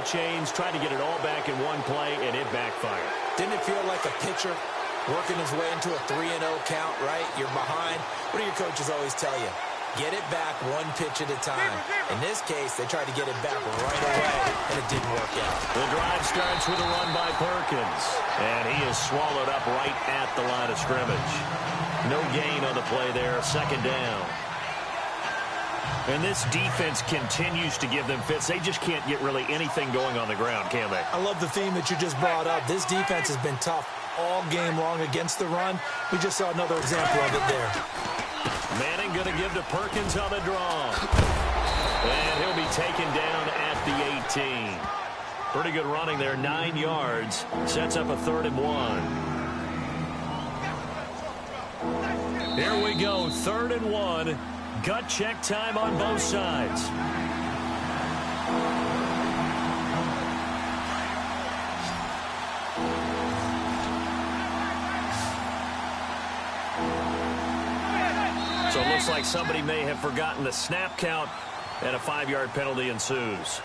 chains, tried to get it all back in one play, and it backfired. Didn't it feel like a pitcher working his way into a 3-0 count, right? You're behind. What do your coaches always tell you? Get it back one pitch at a time. In this case, they tried to get it back right away, and it didn't work out. The drive starts with a run by Perkins, and he is swallowed up right at the line of scrimmage. No gain on the play there, second down. And this defense continues to give them fits. They just can't get really anything going on the ground, can they? I love the theme that you just brought up. This defense has been tough all game long against the run. We just saw another example of it there. Manning going to give to Perkins on the draw. And he'll be taken down at the 18. Pretty good running there, 9 yards. Sets up a 3rd and 1. Here we go, 3rd and 1. Gut check time on both sides. So it looks like somebody may have forgotten the snap count, and a 5-yard penalty ensues.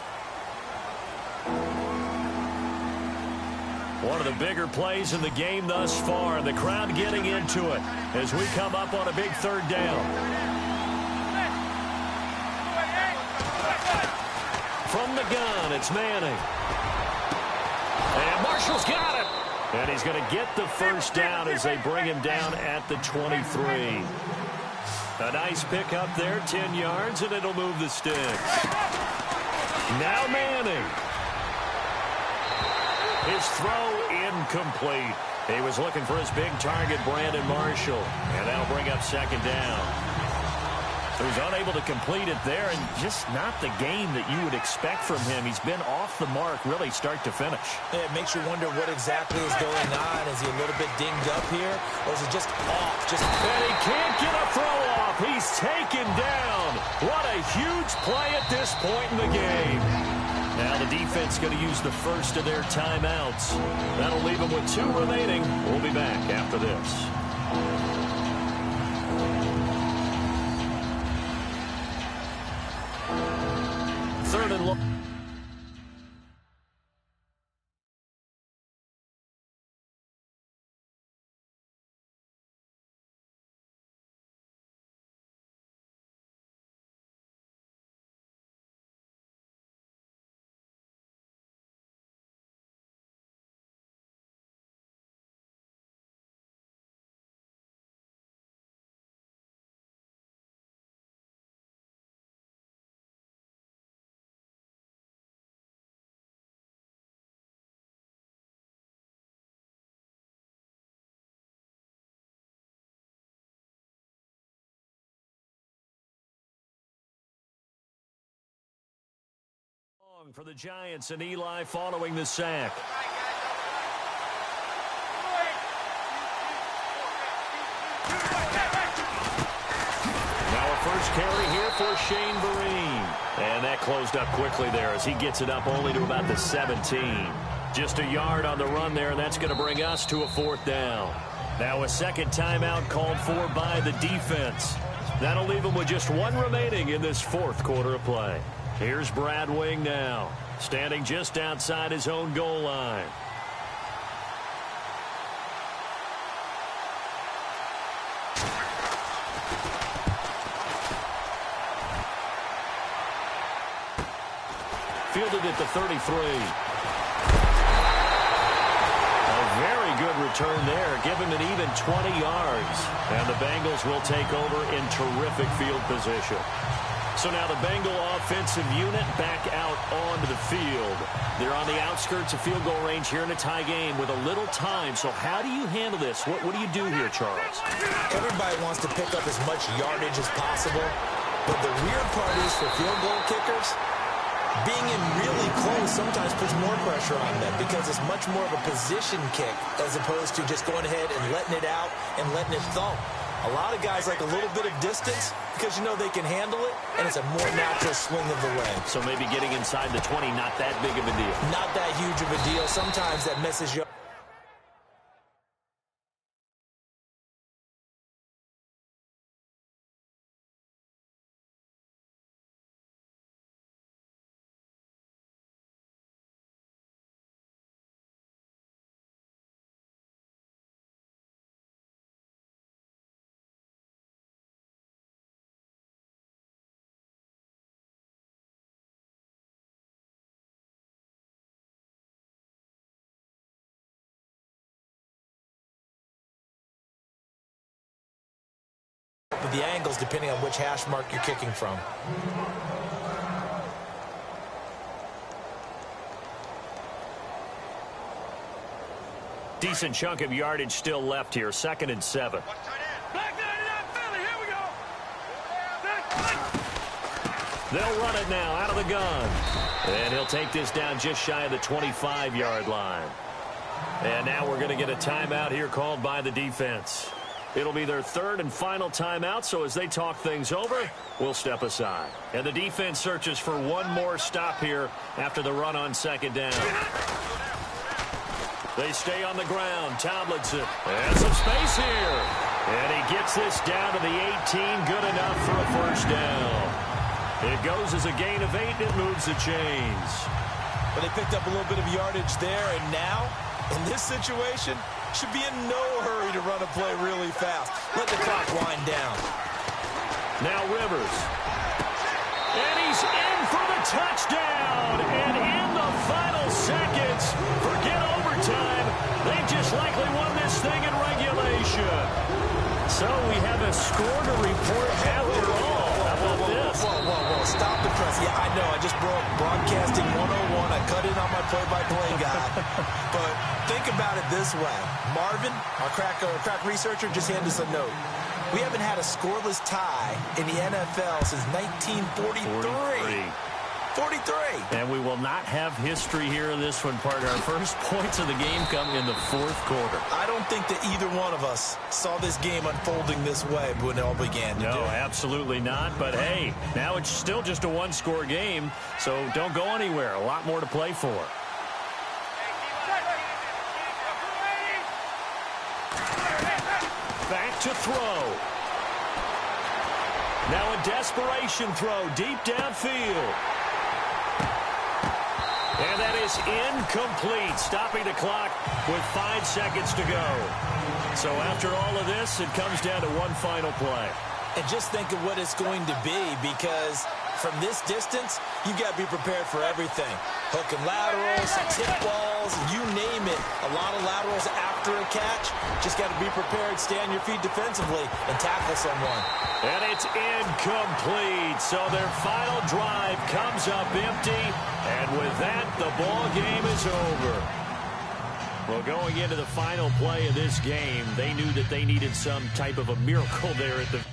One of the bigger plays in the game thus far, and the crowd getting into it as we come up on a big 3rd down. From the gun, it's Manning. And Marshall's got it. And he's going to get the first down as they bring him down at the 23. A nice pick up there, 10 yards, and it'll move the sticks. Now Manning. His throw incomplete. He was looking for his big target, Brandon Marshall. And that'll bring up second down. So he's unable to complete it there, and just not the game that you would expect from him. He's been off the mark, really, start to finish. Yeah, it makes you wonder what exactly is going on. Is he a little bit dinged up here, or is it just off? And he can't get a throw off. He's taken down. What a huge play at this point in the game. Now the defense going to use the first of their timeouts. That'll leave them with 2 remaining. We'll be back after this. 3rd and long. For the Giants and Eli following the sack. Now a first carry here for Shane Vereen. And that closed up quickly there as he gets it up only to about the 17. Just a yard on the run there, and that's going to bring us to a 4th down. Now a second timeout called for by the defense. That'll leave them with just 1 remaining in this 4th quarter of play. Here's Brad Wing now, standing just outside his own goal line. Fielded at the 33. A very good return there. Give him an even 20 yards. And the Bengals will take over in terrific field position. So now the Bengal offensive unit back out onto the field. They're on the outskirts of field goal range here in a tie game with a little time. So how do you handle this? What do you do here, Charles? Everybody wants to pick up as much yardage as possible. But the weird part is for field goal kickers, being in really close sometimes puts more pressure on them because it's much more of a position kick as opposed to just going ahead and letting it out and letting it thump. A lot of guys like a little bit of distance because you know they can handle it, and it's a more natural swing of the leg. So maybe getting inside the 20, not that big of a deal. Not that huge of a deal. Sometimes that messes you up. the angles depending on which hash mark you're kicking from. Decent chunk of yardage still left here. 2nd and 7. They'll run it now out of the gun. And he'll take this down just shy of the 25-yard line. And now we're going to get a timeout here called by the defense. It'll be their 3rd and final timeout, so as they talk things over, we'll step aside. And the defense searches for one more stop here after the run on 2nd down. They stay on the ground. Tomlinson has some space here. And he gets this down to the 18. Good enough for a 1st down. It goes as a gain of 8. It moves the chains. But they picked up a little bit of yardage there. And now, in this situation, should be in no hurry to run a play really fast. Let the clock wind down. Now Rivers. And he's in for the touchdown. And in the final seconds, forget overtime. They just likely won this thing in regulation. So we have a score to report after all. How about this? Whoa. Stop the press. Yeah, I know. I just broke broadcasting 101. I cut in on my play-by-play guy. But think about it this way. Marvin, our crack researcher, just handed us a note. We haven't had a scoreless tie in the NFL since 1943. 43. And we will not have history here in this one, partner. Our first points of the game come in the 4th quarter. I don't think that either one of us saw this game unfolding this way when it all began. No, absolutely not. But, hey, now it's still just a one-score game, so don't go anywhere. A lot more to play for. Back to throw. Now a desperation throw deep downfield. And that is incomplete, stopping the clock with 5 seconds to go. So after all of this, it comes down to one final play. And just think of what it's going to be, because from this distance, you've got to be prepared for everything. Hook and laterals, tip balls, you name it. A lot of laterals after a catch. Just got to be prepared, stay on your feet defensively, and tackle someone. And it's incomplete. So their final drive comes up empty. And with that, the ball game is over. Well, going into the final play of this game, they knew that they needed some type of a miracle there at the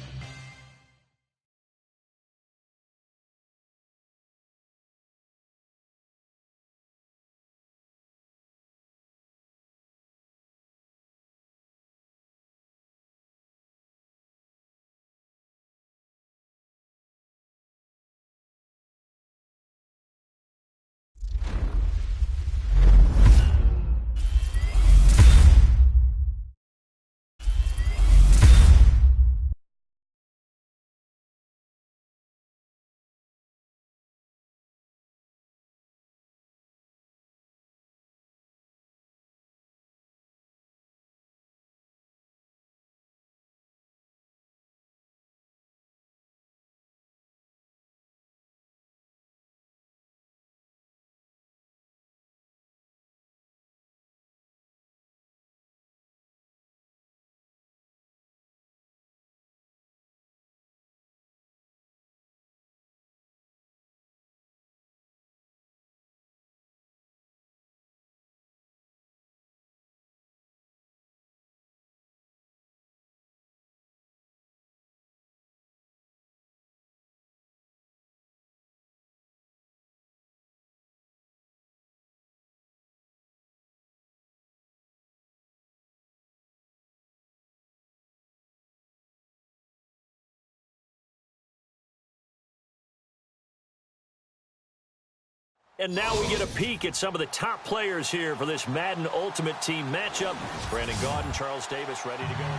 And now we get a peek at some of the top players here for this Madden Ultimate Team matchup. Brandon Gaudin, Charles Davis ready to go.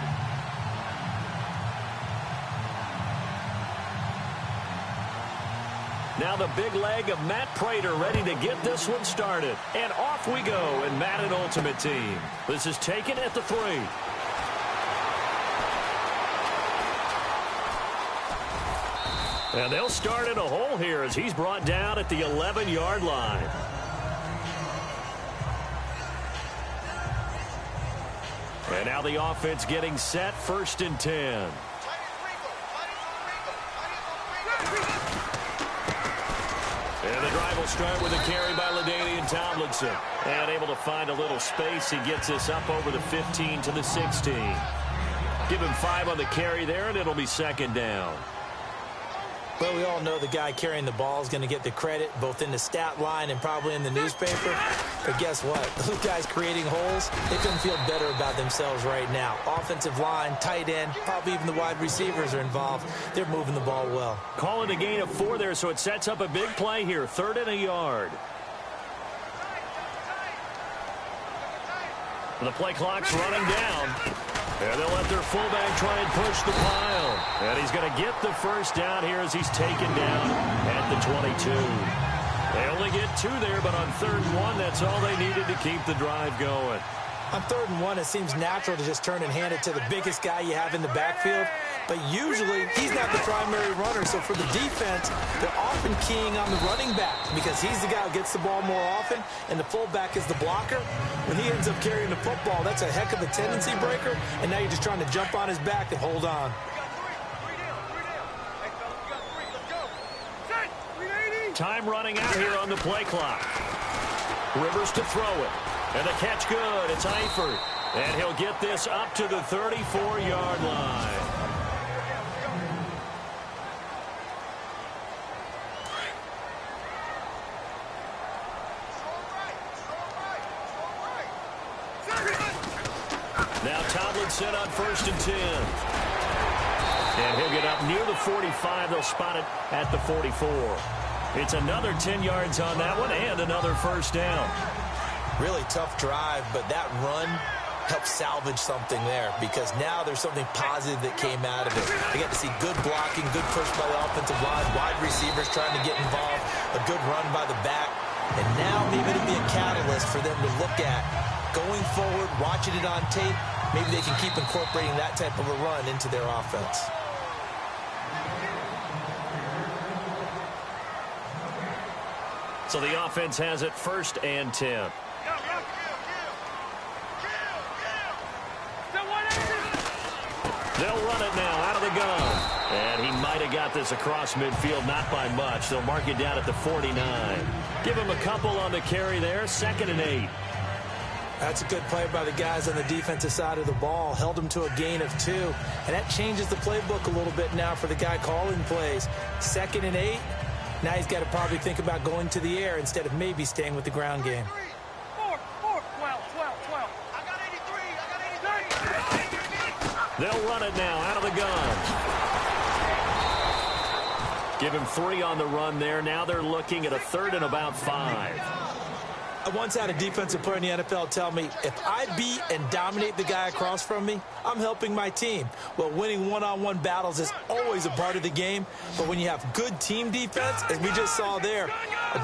Now the big leg of Matt Prater ready to get this one started. And off we go in Madden Ultimate Team. This is taken at the 3. And they'll start in a hole here as he's brought down at the 11-yard line. And now the offense getting set, 1st and 10. And the drive will start with a carry by LaDainian Tomlinson. And able to find a little space. He gets this up over the 15 to the 16. Give him 5 on the carry there, and it'll be second down. Well, we all know the guy carrying the ball is going to get the credit, both in the stat line and probably in the newspaper. But guess what? Those guys creating holes, they couldn't feel better about themselves right now. Offensive line, tight end, probably even the wide receivers are involved. They're moving the ball well. Calling a gain of 4 there, so it sets up a big play here. 3rd and a yard. The play clock's running down. And they'll let their fullback try and push the pile. And he's going to get the first down here as he's taken down at the 22. They only get 2 there, but on 3rd and 1, that's all they needed to keep the drive going. On 3rd and 1, it seems natural to just turn and hand it to the biggest guy you have in the backfield. But usually, he's not the primary runner. So for the defense, they're often keying on the running back because he's the guy who gets the ball more often, and the fullback is the blocker. When he ends up carrying the football, that's a heck of a tendency breaker, and now you're just trying to jump on his back and hold on. Time running out here on the play clock. Rivers to throw it. And the catch good. It's Eifert. And he'll get this up to the 34-yard line. Now Tomlinson on 1st and 10. And he'll get up near the 45. They'll spot it at the 44. It's another 10 yards on that one and another first down. Really tough drive, but that run helped salvage something there because now there's something positive that came out of it. They got to see good blocking, good push by the offensive line, wide receivers trying to get involved, a good run by the back, and now maybe it'll be a catalyst for them to look at going forward, watching it on tape. Maybe they can keep incorporating that type of a run into their offense. So the offense has it 1st and 10. They'll run it now out of the gun. And he might have got this across midfield, not by much. They'll mark it down at the 49. Give him a couple on the carry there, 2nd and 8. That's a good play by the guys on the defensive side of the ball. Held them to a gain of 2. And that changes the playbook a little bit now for the guy calling plays. 2nd and 8. Now he's got to probably think about going to the air instead of maybe staying with the ground game. 4, 12. I got 83. They'll run it now out of the gun. Give him 3 on the run there. Now they're looking at a 3rd and about 5. I once had a defensive player in the NFL tell me, if I beat and dominate the guy across from me, I'm helping my team. Well, winning one-on-one battles is always a part of the game, but when you have good team defense, as we just saw there,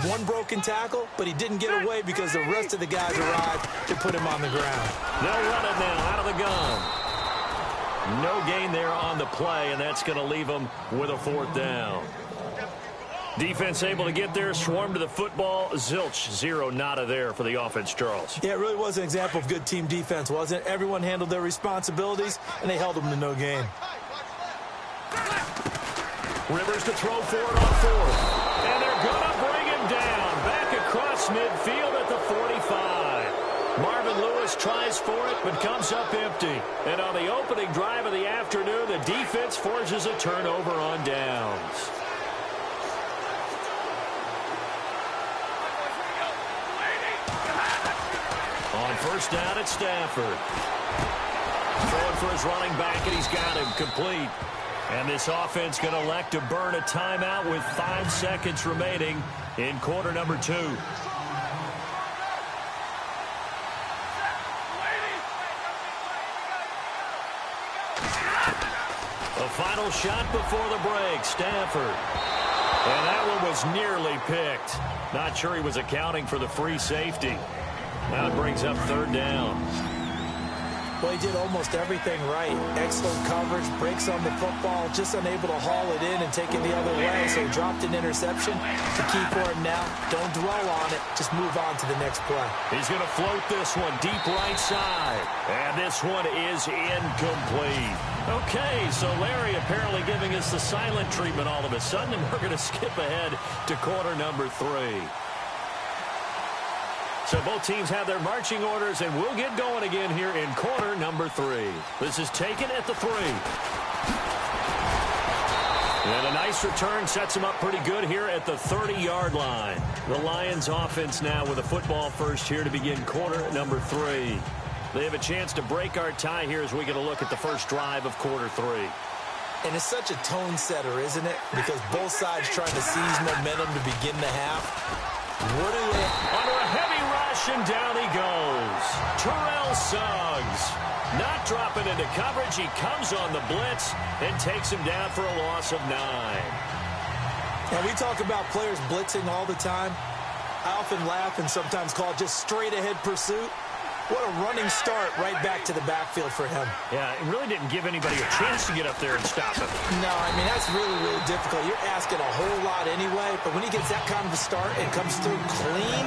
one broken tackle, but he didn't get away because the rest of the guys arrived to put him on the ground. They'll run it now out of the gun. No gain there on the play, and that's going to leave them with a 4th down. Defense able to get there, swarm to the football. Zilch, 0 nada there for the offense, Charles. Yeah, it really was an example of good team defense, wasn't it? Everyone handled their responsibilities, and they held them to no gain. Rivers to throw for it on 4th. And they're going to bring him down. Back across midfield at the 45. Marvin Lewis tries for it, but comes up empty. And on the opening drive of the afternoon, the defense forces a turnover on downs. On 1st down at Stafford. Throwing for his running back, and he's got him complete. And this offense going to elect to burn a timeout with 5 seconds remaining in quarter number 2. A final shot before the break, Stafford. And that one was nearly picked. Not sure he was accounting for the free safety. Now it brings up 3rd down. Well, he did almost everything right. Excellent coverage, breaks on the football, just unable to haul it in and take it the other way. So he dropped an interception. The key for him now, don't dwell on it. Just move on to the next play. He's going to float this one deep right side. And this one is incomplete. Okay, so Larry apparently giving us the silent treatment all of a sudden, and we're going to skip ahead to quarter number 3. So both teams have their marching orders, and we'll get going again here in quarter number 3. This is taken at the 3. And a nice return sets them up pretty good here at the 30-yard line. The Lions offense now with a football first here to begin quarter number 3. They have a chance to break our tie here as we get a look at the first drive of quarter 3. And it's such a tone setter, isn't it? Because both sides trying to seize momentum to begin the half. What do they... Under a heavy rush, and down he goes. Terrell Suggs not dropping into coverage. He comes on the blitz and takes him down for a loss of 9. And we talk about players blitzing all the time. I often laugh and sometimes call it just straight-ahead pursuit. What a running start right back to the backfield for him. Yeah, it really didn't give anybody a chance to get up there and stop him. No, I mean, that's really, really difficult. You're asking a whole lot anyway, but when he gets that kind of a start and comes through clean,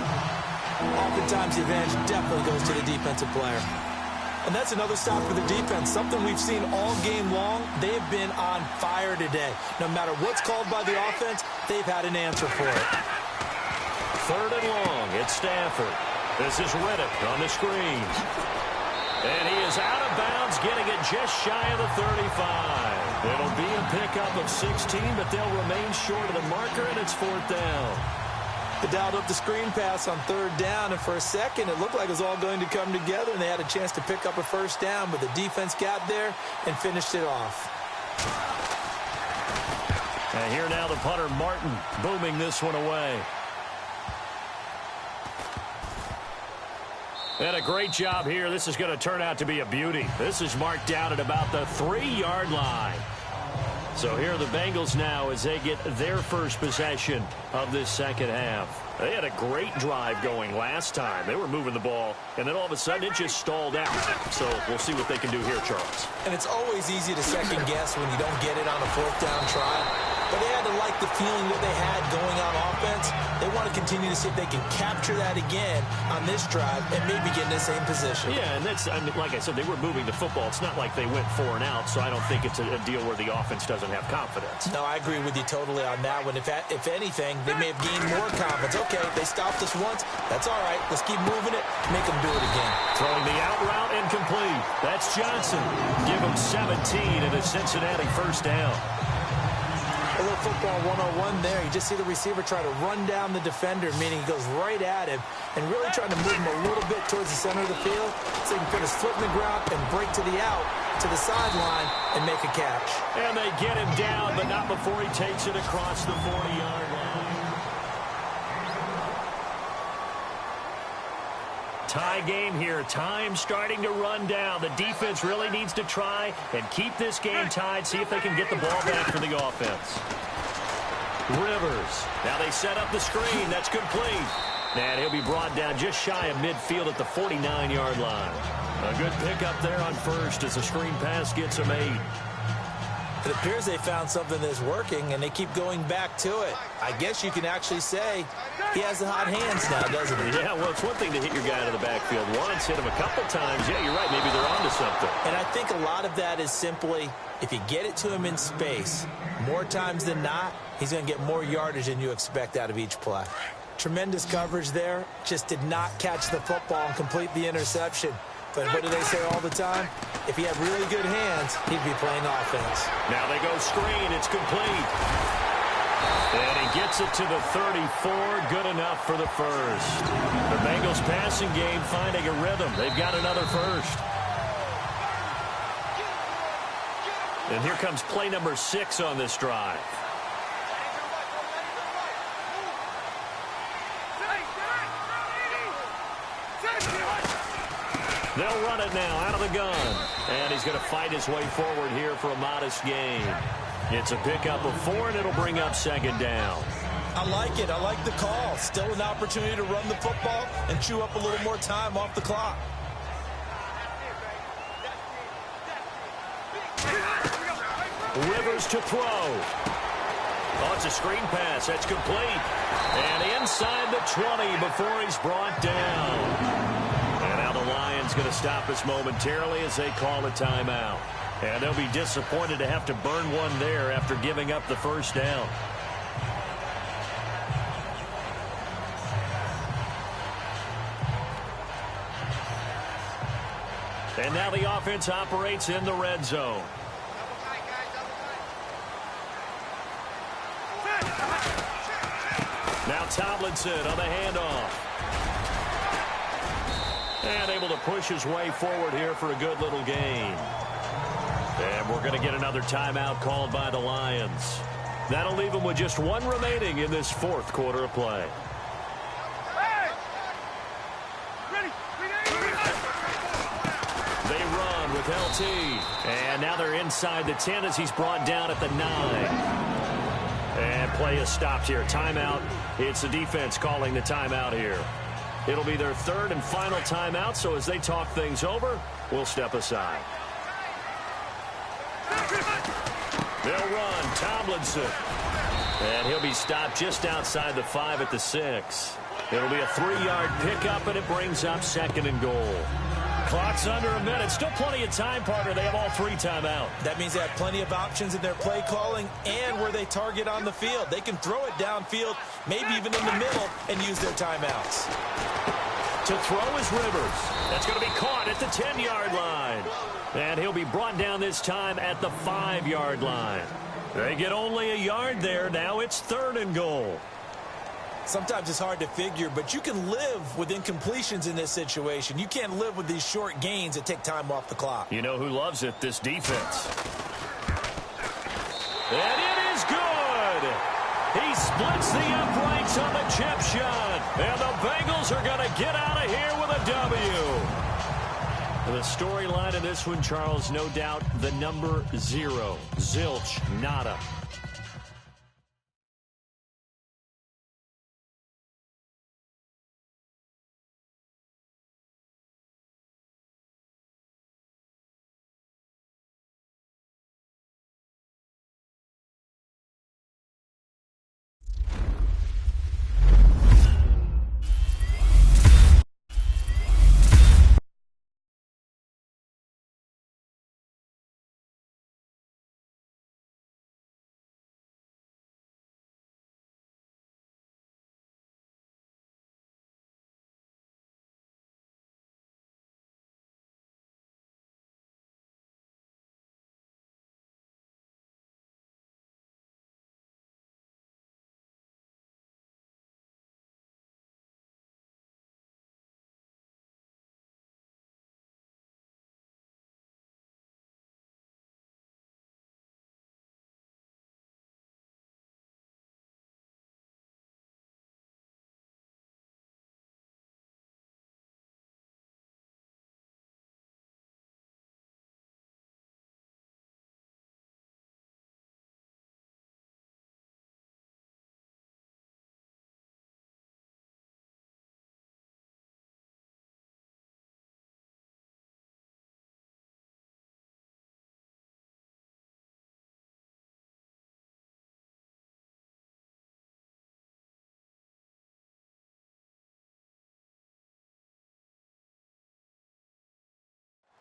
oftentimes the advantage definitely goes to the defensive player. And that's another stop for the defense, something we've seen all game long. They have been on fire today. No matter what's called by the offense, they've had an answer for it. 3rd and long, it's Stafford. This is Riddick on the screen. And he is out of bounds, getting it just shy of the 35. It'll be a pickup of 16, but they'll remain short of the marker, and it's 4th down. They dialed up the screen pass on 3rd down, and for a second, it looked like it was all going to come together, and they had a chance to pick up a 1st down, but the defense got there and finished it off. And here now the punter, Martin, booming this one away. And a great job here. This is going to turn out to be a beauty. This is marked out at about the 3-yard line. So here are the Bengals now as they get their first possession of this second half. They had a great drive going last time. They were moving the ball, and then all of a sudden it just stalled out. So we'll see what they can do here, Charles. And it's always easy to second guess when you don't get it on a 4th down try. But they had to like the feeling that they had going on offense. They want to continue to see if they can capture that again on this drive and maybe get in the same position. Yeah, and that's, I mean, like I said, they were moving the football. It's not like they went 4 and out, so I don't think it's a deal where the offense doesn't have confidence. No, I agree with you totally on that one. If anything, they may have gained more confidence. Okay, they stopped us once. That's all right. Let's keep moving it. Make them do it again. Throwing the out route incomplete. That's Johnson. Give him 17 and a Cincinnati 1st down. A little football 101 there. You just see the receiver try to run down the defender, meaning he goes right at him and really trying to move him a little bit towards the center of the field so he can put his foot in the ground and break to the out, to the sideline, and make a catch. And they get him down, but not before he takes it across the 40-yard line. Tie game here. Time starting to run down. The defense really needs to try and keep this game tied, see if they can get the ball back for the offense. Rivers. Now they set up the screen. That's complete. And he'll be brought down just shy of midfield at the 49-yard line. A good pickup there on 1st as the screen pass gets him 8. It appears they found something that's working, and they keep going back to it. I guess you can actually say he has the hot hands now, doesn't he? Yeah, well, it's one thing to hit your guy to the backfield once, hit him a couple times. Yeah, you're right. Maybe they're onto something. And I think a lot of that is simply if you get it to him in space, more times than not, he's going to get more yardage than you expect out of each play. Tremendous coverage there. Just did not catch the football and complete the interception. But what do they say all the time? If he had really good hands, he'd be playing offense. Now they go screen. It's complete. And he gets it to the 34. Good enough for the 1st. The Bengals passing game finding a rhythm. They've got another 1st. And here comes play number 6 on this drive. They'll run it now out of the gun. And he's going to fight his way forward here for a modest gain. It's a pickup of 4, and it'll bring up 2nd down. I like it. I like the call. Still an opportunity to run the football and chew up a little more time off the clock. Rivers to throw. Oh, it's a screen pass. That's complete. And inside the 20 before he's brought down. And now the Lions going to stop us momentarily as they call a timeout. And they'll be disappointed to have to burn one there after giving up the first down. And now the offense operates in the red zone. Now Tomlinson on the handoff. And able to push his way forward here for a good little gain. And we're going to get another timeout called by the Lions. That'll leave them with just one remaining in this fourth quarter of play. They run with LT. And now they're inside the 10 as he's brought down at the 9. And play is stopped here. Timeout. It's the defense calling the timeout here. It'll be their third and final timeout, so as they talk things over, we'll step aside. They'll run. Tomlinson. And he'll be stopped just outside the 5 at the 6. It'll be a 3-yard pickup, and it brings up second and goal. Clock's under a minute. Still plenty of time, partner. They have all 3 timeout. That means they have plenty of options in their play calling and where they target on the field. They can throw it downfield, maybe even in the middle, and use their timeouts. To throw is Rivers. That's going to be caught at the 10-yard line. And he'll be brought down this time at the 5-yard line. They get only a yard there. Now it's third and goal. Sometimes it's hard to figure, but you can live with incompletions in this situation. You can't live with these short gains that take time off the clock. You know who loves it? This defense. And it is good. He splits the uprights on the chip shot. And the Bengals are going to get out of here with a W. The storyline in this one, Charles, no doubt the number 0. Zilch, nada.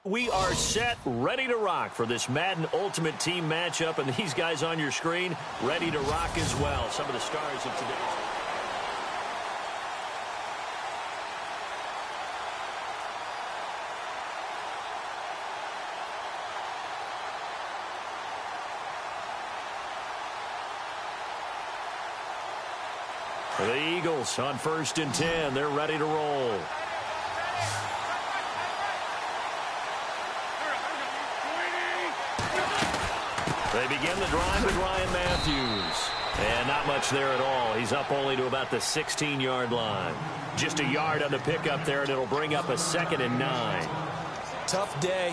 We are set, ready to rock for this Madden Ultimate Team matchup, and these guys on your screen ready to rock as well. Some of the stars of today. The Eagles on 1st and 10. They're ready to roll. They begin the drive with Ryan Matthews. And not much there at all. He's up only to about the 16-yard line. Just a yard on the pickup there, and it'll bring up a 2nd and 9. Tough day,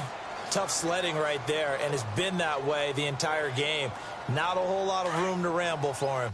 tough sledding right there, and it's been that way the entire game. Not a whole lot of room to ramble for him.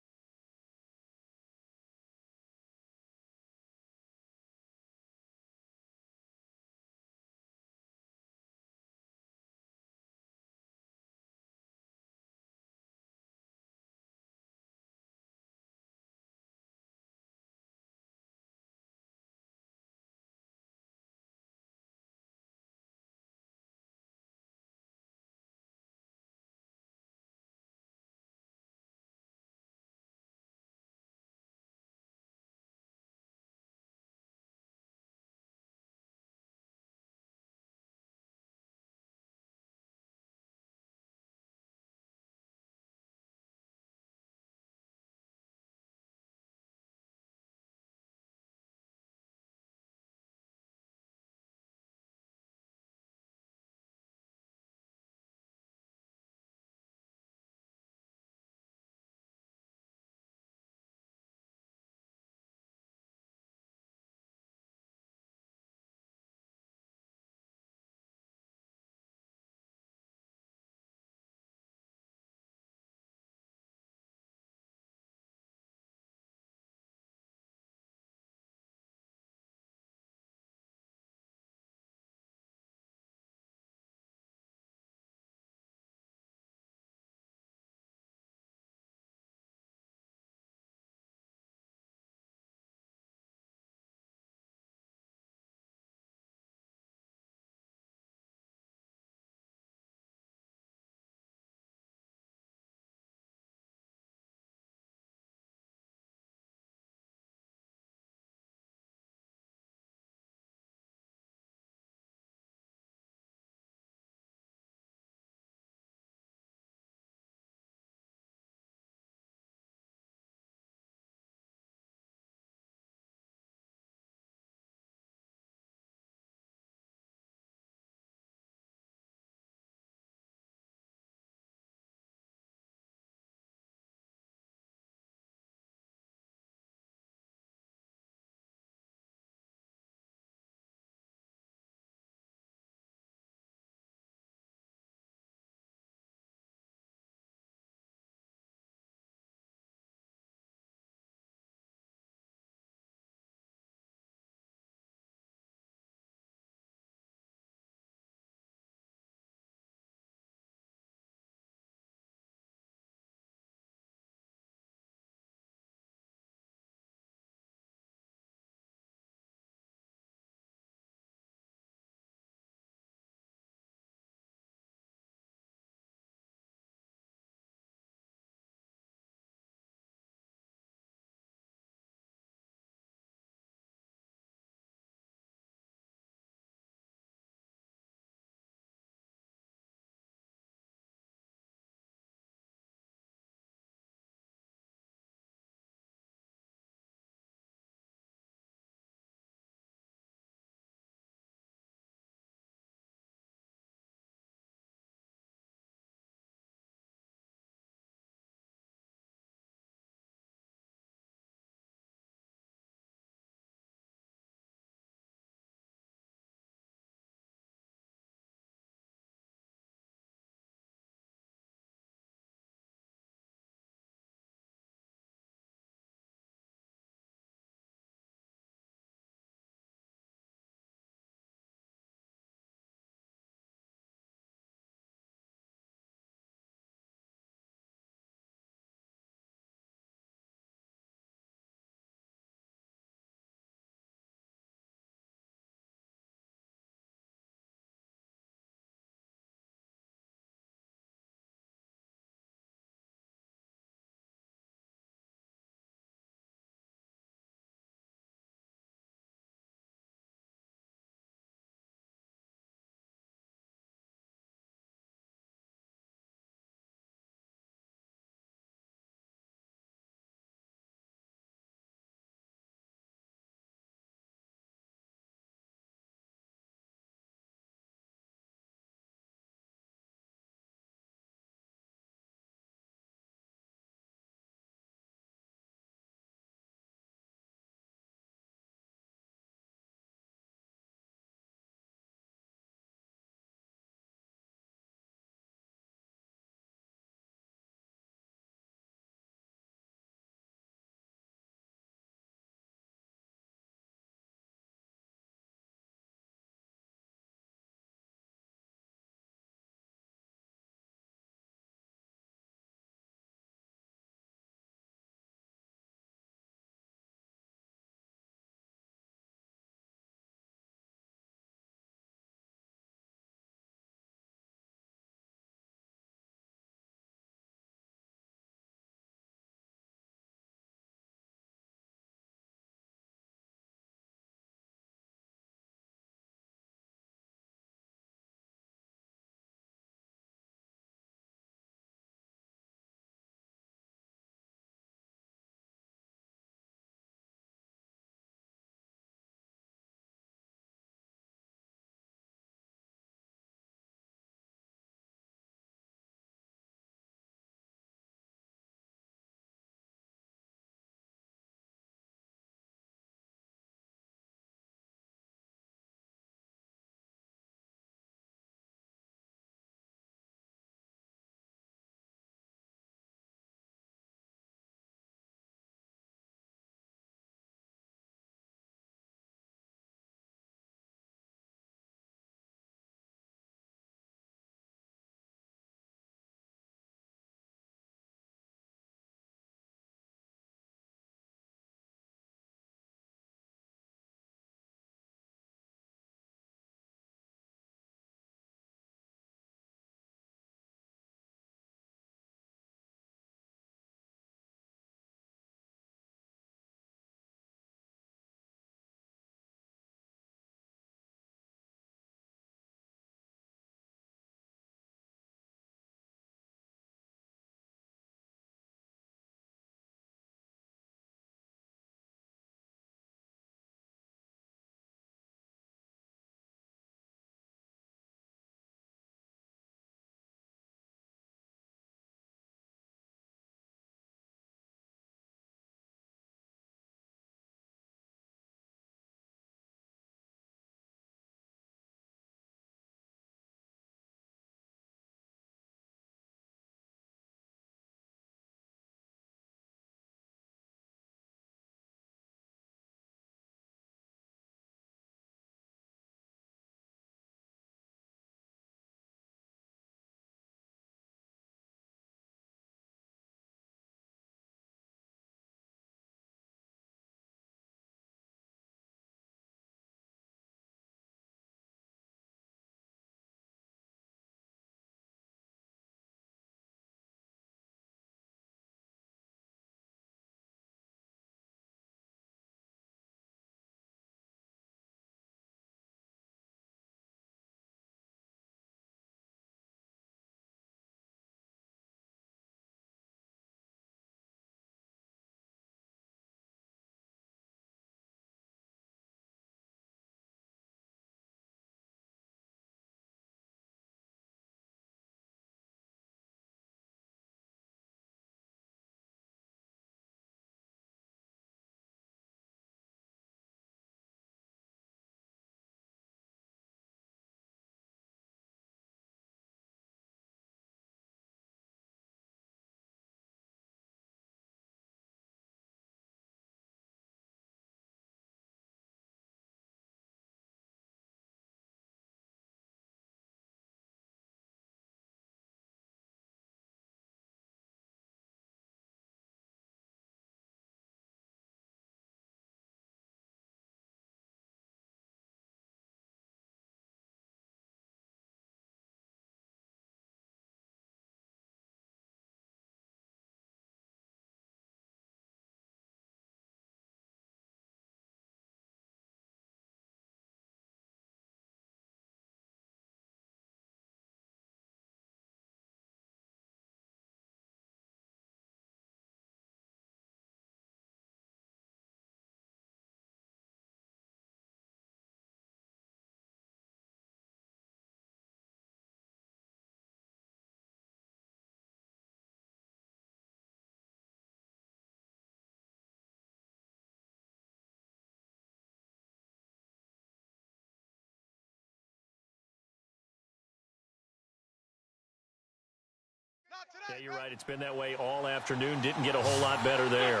Yeah, you're right. It's been that way all afternoon. Didn't get a whole lot better there.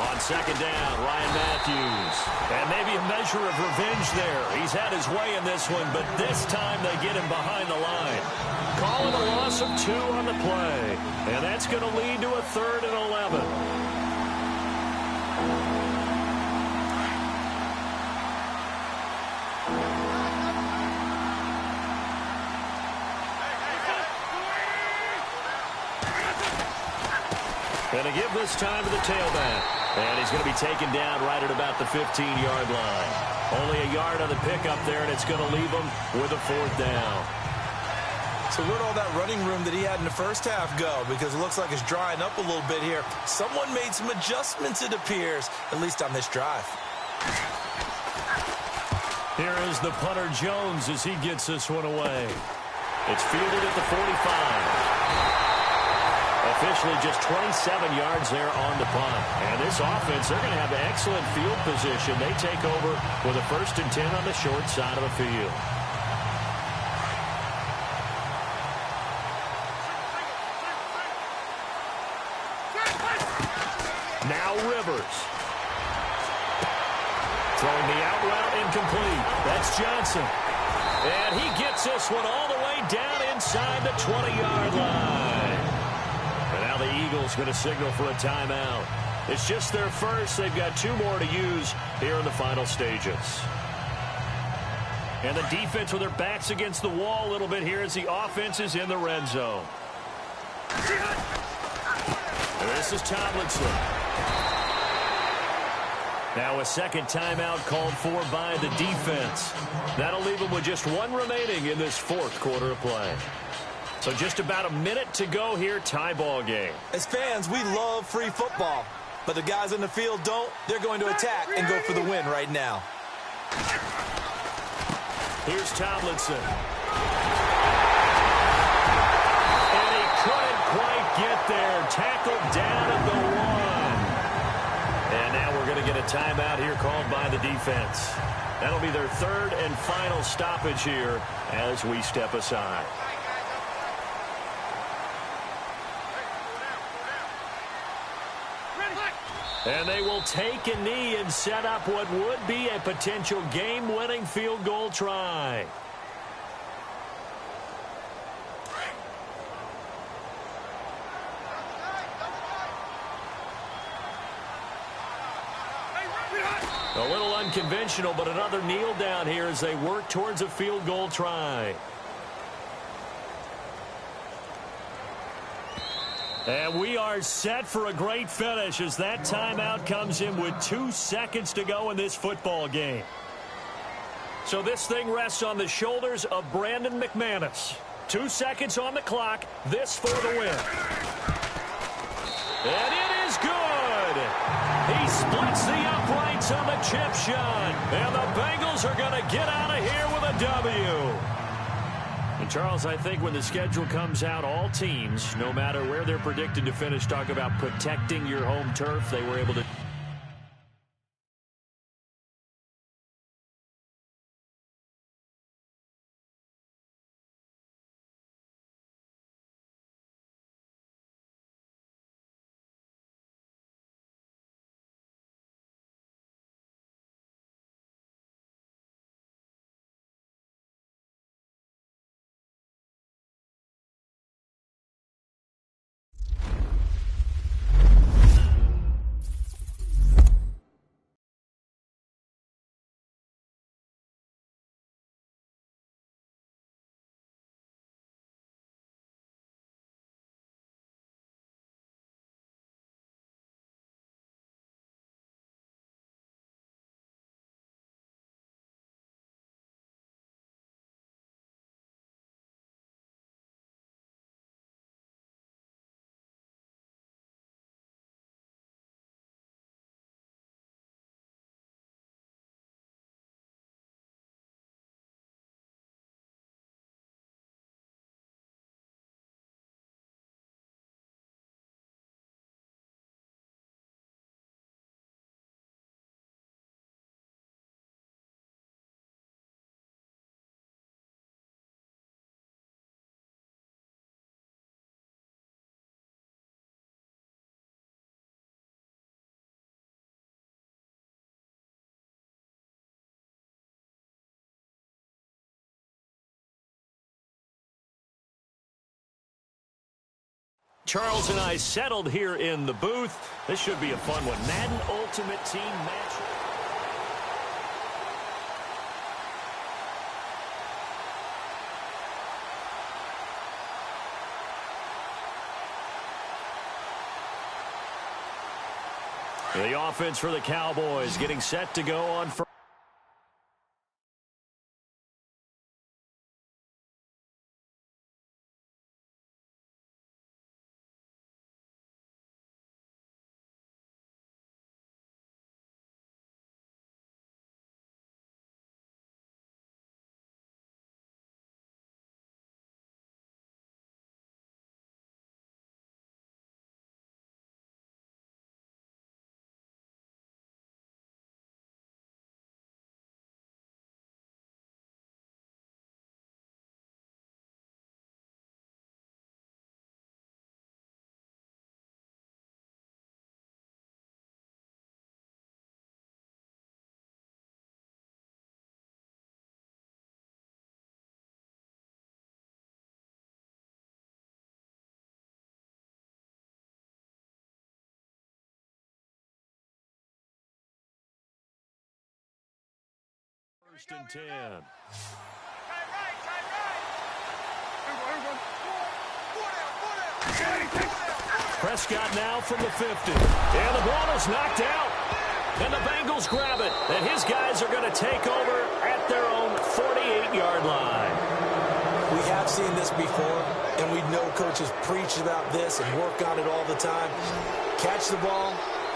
On second down, Ryan Matthews. And maybe a measure of revenge there. He's had his way in this one, but this time they get him behind the line. Calling a loss of 2 on the play. And that's going to lead to a 3rd and 11. And a give this time to the tailback. And he's going to be taken down right at about the 15-yard line. Only a yard on the pickup there, and it's going to leave him with a 4th down. So where'd all that running room that he had in the first half go? Because it looks like it's drying up a little bit here. Someone made some adjustments, it appears, at least on this drive. Here is the punter Jones as he gets this one away. It's fielded at the 45. Officially just 27 yards there on the punt. And this offense, they're going to have excellent field position. They take over with a 1st and 10 on the short side of the field. Now Rivers. Throwing the out route incomplete. That's Johnson. And he gets this one all the way down inside the 20-yard line. And now the Eagles going to signal for a timeout. It's just their first. They've got 2 more to use here in the final stages. And the defense with their backs against the wall a little bit here as the offense is in the red zone. And this is Tomlinson. Now a second timeout called for by the defense. That'll leave them with just 1 remaining in this 4th quarter of play. So just about a minute to go here, tie ball game. As fans, we love free football. But the guys in the field don't. They're going to attack and go for the win right now. Here's Tomlinson. And he couldn't quite get there. Tackled down at the 1. And now we're going to get a timeout here called by the defense. That'll be their 3rd and final stoppage here as we step aside. And they will take a knee and set up what would be a potential game-winning field goal try. A little unconventional, but another kneel down here as they work towards a field goal try. And we are set for a great finish as that timeout comes in with 2 seconds to go in this football game. So this thing rests on the shoulders of Brandon McManus. 2 seconds on the clock. This for the win. And it is good. He splits the uprights on the chip shot. And the Bengals are going to get out of here with a W. And Charles, I think when the schedule comes out, all teams, no matter where they're predicted to finish, talk about protecting your home turf. They were able to Charles and I settled here in the booth. This should be a fun one. Madden Ultimate Team Match. The offense for the Cowboys getting set to go on first. First and 10. Prescott now from the 50. And the ball is knocked out. And the Bengals grab it. And his guys are going to take over at their own 48-yard line. We have seen this before, and we know coaches preach about this and work on it all the time. Catch the ball.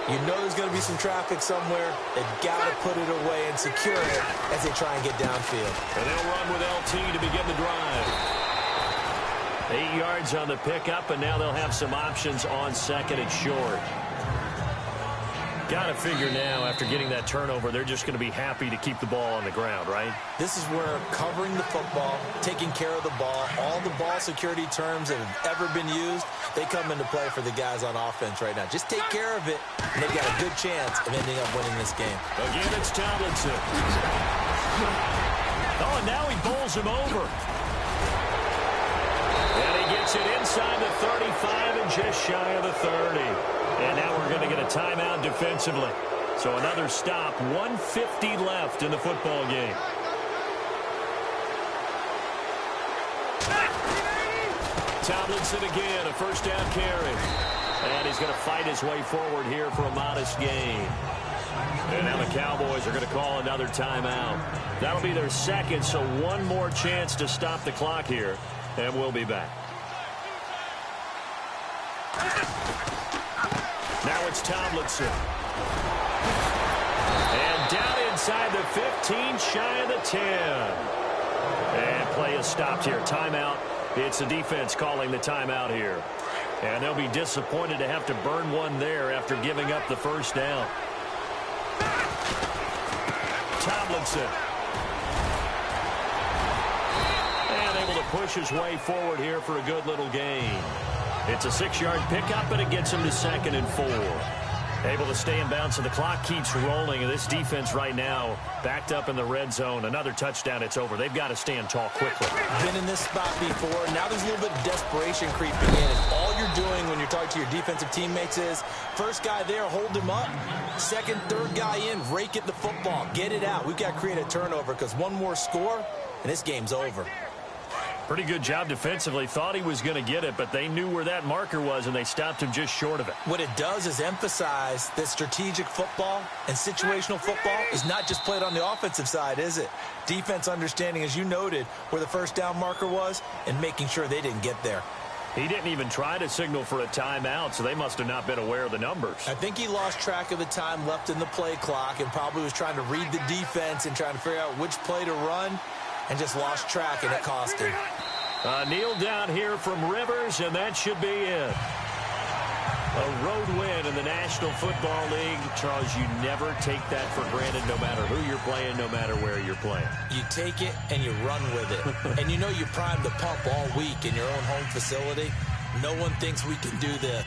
You know there's going to be some traffic somewhere. They've got to put it away and secure it as they try and get downfield. And they'll run with LT to begin the drive. 8 yards on the pickup, and now they'll have some options on second and short. Got to figure now, after getting that turnover, they're just going to be happy to keep the ball on the ground, right? This is where covering the football, taking care of the ball, all the ball security terms that have ever been used, they come into play for the guys on offense right now. Just take care of it, and they've got a good chance of ending up winning this game. Again, it's Tomlinson. Oh, and now he bowls him over. And he gets it inside the 35 and just shy of the 30. And now we're going to get a timeout defensively. So another stop, 1:50 left in the football game. Tomlinson again, a first down carry. And he's going to fight his way forward here for a modest gain. And now the Cowboys are going to call another timeout. That'll be their second, so one more chance to stop the clock here. And we'll be back. Now it's Tomlinson. And down inside the 15, shy of the 10. And play is stopped here. Timeout. It's the defense calling the timeout here. And they'll be disappointed to have to burn one there after giving up the first down. Tomlinson. And able to push his way forward here for a good little gain. It's a 6-yard pickup, and it gets him to 2nd and 4. Able to stay in bounds, and the clock keeps rolling. And this defense right now backed up in the red zone. Another touchdown, it's over. They've got to stand tall quickly. Been in this spot before. Now there's a little bit of desperation creeping in. And all you're doing when you're talking to your defensive teammates is, first guy there, hold him up. Second, third guy in, rake at the football. Get it out. We've got to create a turnover because one more score, and this game's over. Pretty good job defensively. Thought he was going to get it, but they knew where that marker was, and they stopped him just short of it. What it does is emphasize that strategic football and situational football is not just played on the offensive side, is it? Defense understanding, as you noted, where the first down marker was and making sure they didn't get there. He didn't even try to signal for a timeout, so they must have not been aware of the numbers. I think he lost track of the time left in the play clock and probably was trying to read the defense and trying to figure out which play to run, and just lost track, and it cost him. Kneel down here from Rivers, and that should be it. A road win in the National Football League. Charles, you never take that for granted, no matter who you're playing, no matter where you're playing. You take it and you run with it. And you know you primed the pump all week in your own home facility. No one thinks we can do the